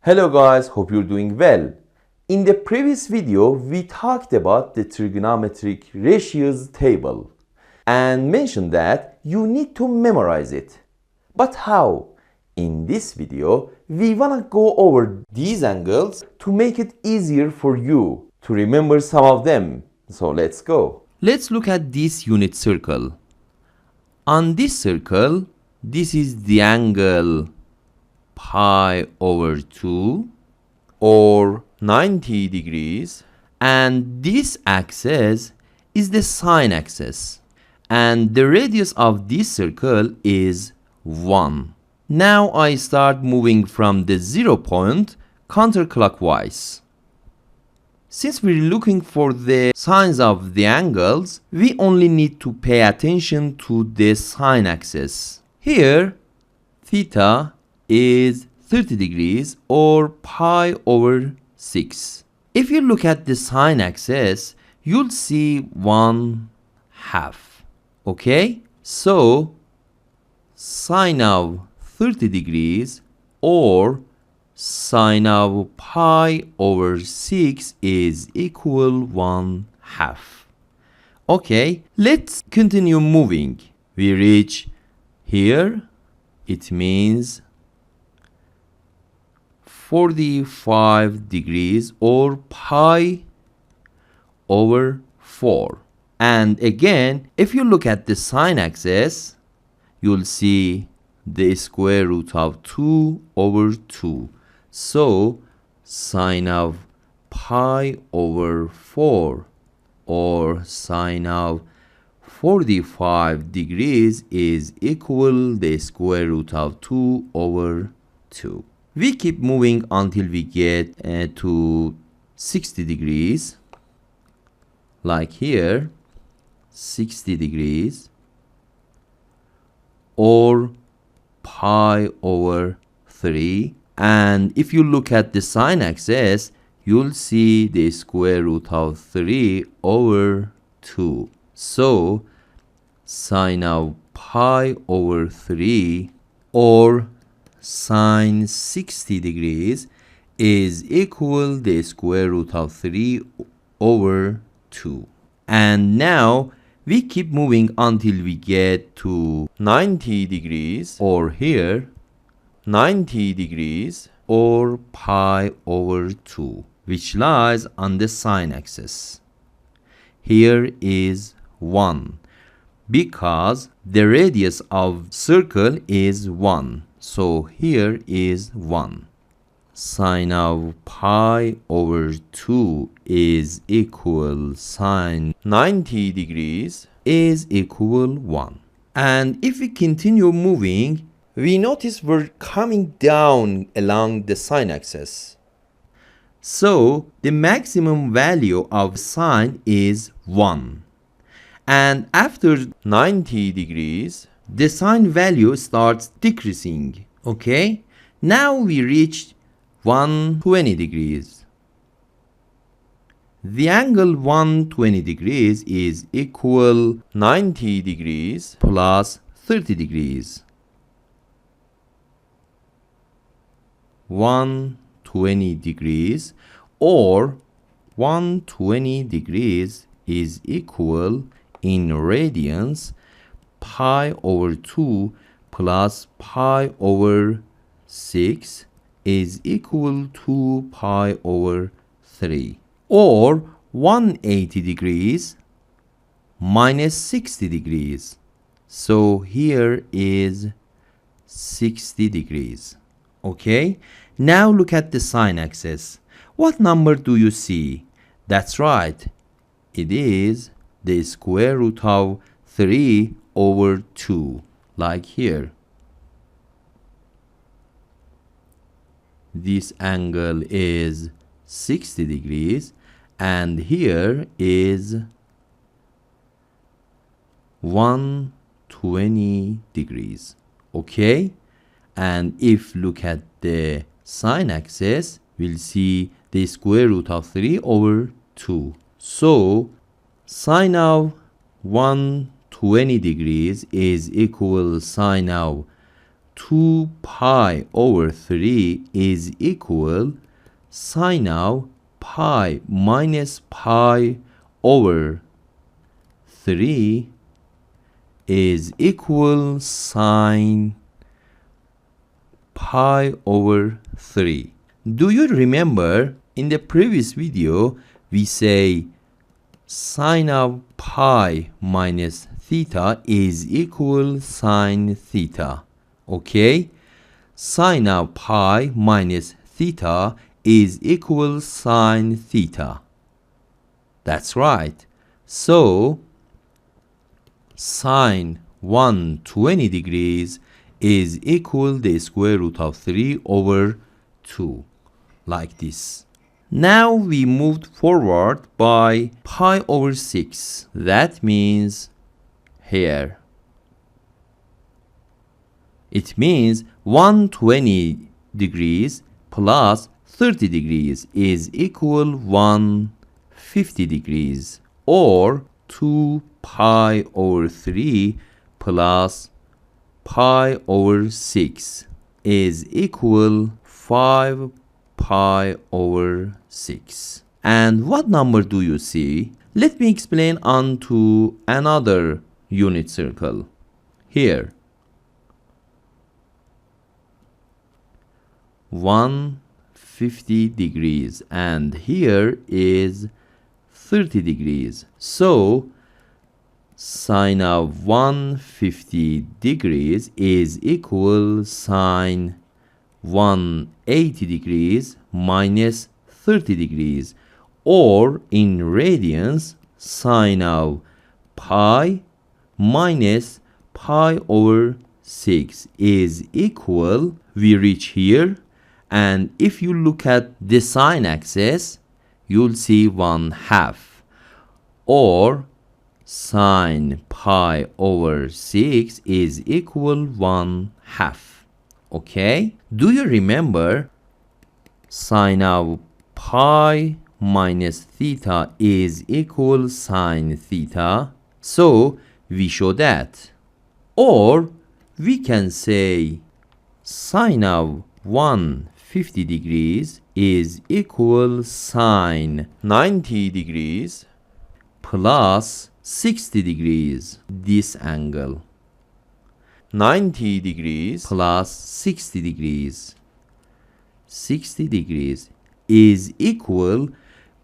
Hello guys, hope you're doing well. In the previous video, we talked about the trigonometric ratios table and mentioned that you need to memorize it. But how? In this video, we wanna go over these angles to make it easier for you to remember some of them. So let's go. Let's look at this unit circle. On this circle, this is the angle pi over 2 or 90 degrees, and this axis is the sine axis, and the radius of this circle is 1. Now I start moving from the 0 point counterclockwise. Since we're looking for the sines of the angles, we only need to pay attention to the sine axis. Here, theta is 30 degrees or pi over 6. If you look at the sine axis, you'll see 1/2. Okay? So, sine of 30 degrees or sine of pi over 6 is equal 1/2. Okay, let's continue moving. We reach here. It means 45 degrees or pi over 4. And again, if you look at the sine axis, you'll see the square root of 2 over 2. So, sine of pi over 4 or sine of 45 degrees is equal the square root of 2 over 2. We keep moving until we get to 60 degrees, like here, 60 degrees, or pi over 3. And if you look at the sine axis, you'll see the square root of 3 over 2. So, sine of pi over 3 or sine 60 degrees is equal the square root of 3 over 2. And now we keep moving until we get to 90 degrees, or here 90 degrees or pi over 2, which lies on the sine axis. Here is 1 because the radius of circle is 1. So here is 1. Sine of pi over 2 is equal sine 90 degrees is equal 1. And if we continue moving, we notice we're coming down along the sine axis. So the maximum value of sine is 1. And after 90 degrees, the sine value starts decreasing. Okay? Now we reached 120 degrees. The angle 120 degrees is equal 90 degrees plus 30 degrees. 120 degrees or 120 degrees is equal in radians pi over 2 plus pi over 6 is equal to pi over 3, or 180 degrees minus 60 degrees. So here is 60 degrees. Okay, now look at the sine axis. What number do you see? That's right, it is the square root of 3 over 2, like here. This angle is 60 degrees and here is 120 degrees. Okay, and if look at the sine axis, we'll see the square root of 3 over 2. So sine of 120 degrees is equal sine of 2 pi over 3 is equal sine of pi minus pi over 3 is equal sine pi over 3. Do you remember in the previous video we say sine of pi minus theta is equal sine theta? Okay? Sine of pi minus theta is equal sine theta. That's right. So sine 120 degrees is equal the square root of 3 over 2, like this. Now we moved forward by pi over 6. That means here. It means 120 degrees plus 30 degrees is equal 150 degrees, or 2 pi over 3 plus pi over 6 is equal 5 pi over 6. And what number do you see? Let me explain onto another unit circle. Here, 150 degrees, and here is 30 degrees. So sine of 150 degrees is equal sine 180 degrees minus 30 degrees, or in radians sine of pi minus pi over 6 is equal, we reach here, and if you look at the sine axis you'll see 1/2, or sine pi over 6 is equal 1/2. Okay? Do you remember sine of pi minus theta is equal sine theta? So we show that. Or we can say sine of 150 degrees is equal sine 90 degrees plus 60 degrees, this angle. 90 degrees plus 60 degrees. 60 degrees is equal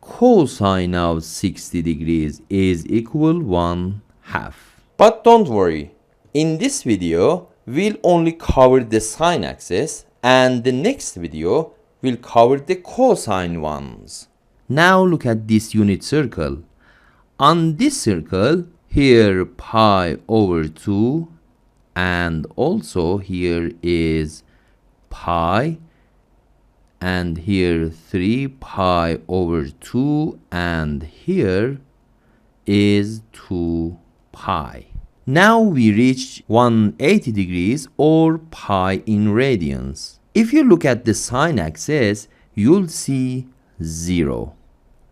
cosine of 60 degrees is equal 1/2. But don't worry, in this video we'll only cover the sine axis, and the next video will cover the cosine ones. Now look at this unit circle. On this circle, here pi over 2, and also here is pi, and here 3 pi over 2, and here is 2 pi. Now we reach 180 degrees, or pi in radians. If you look at the sine axis, you'll see 0.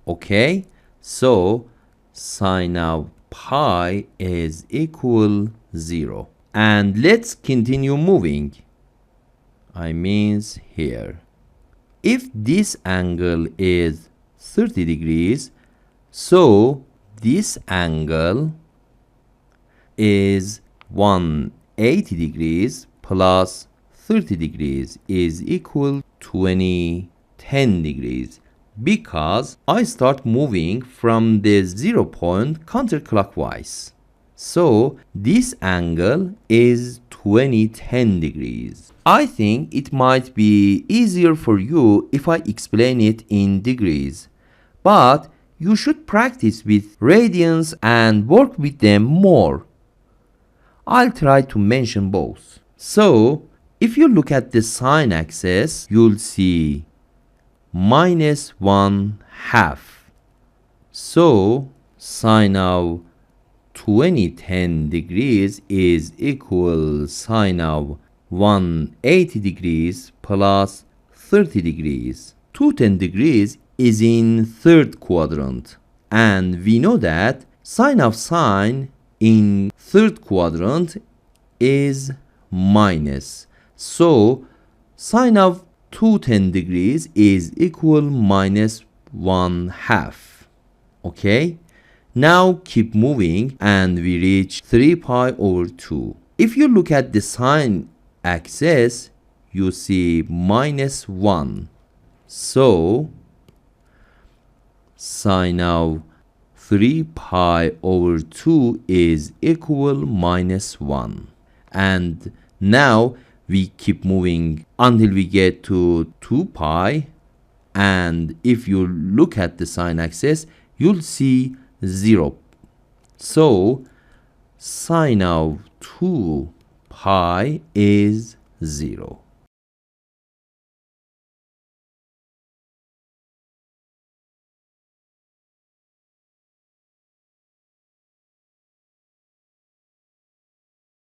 Okay? So sine of pi is equal 0. And let's continue moving. I means here. If this angle is 30 degrees, so this angle is 180 degrees plus 30 degrees is equal 10 degrees, because I start moving from the 0 point counterclockwise. So this angle is 10 degrees. I think it might be easier for you if I explain it in degrees, but you should practice with radians and work with them more. I'll try to mention both. So if you look at the sine axis, you'll see minus 1/2. So sine of 10 degrees is equal sine of 180 degrees plus 30 degrees. 210 degrees is in third quadrant, and we know that sine of sine in third quadrant is minus. So sine of 210 degrees is equal minus 1/2. Okay? Now keep moving and we reach 3 pi over 2. If you look at the sine axis, you see minus 1. So sine of 3 pi over 2 is equal minus 1. And now we keep moving until we get to 2 pi. And if you look at the sine axis, you'll see 0. So sine of 2 pi is 0.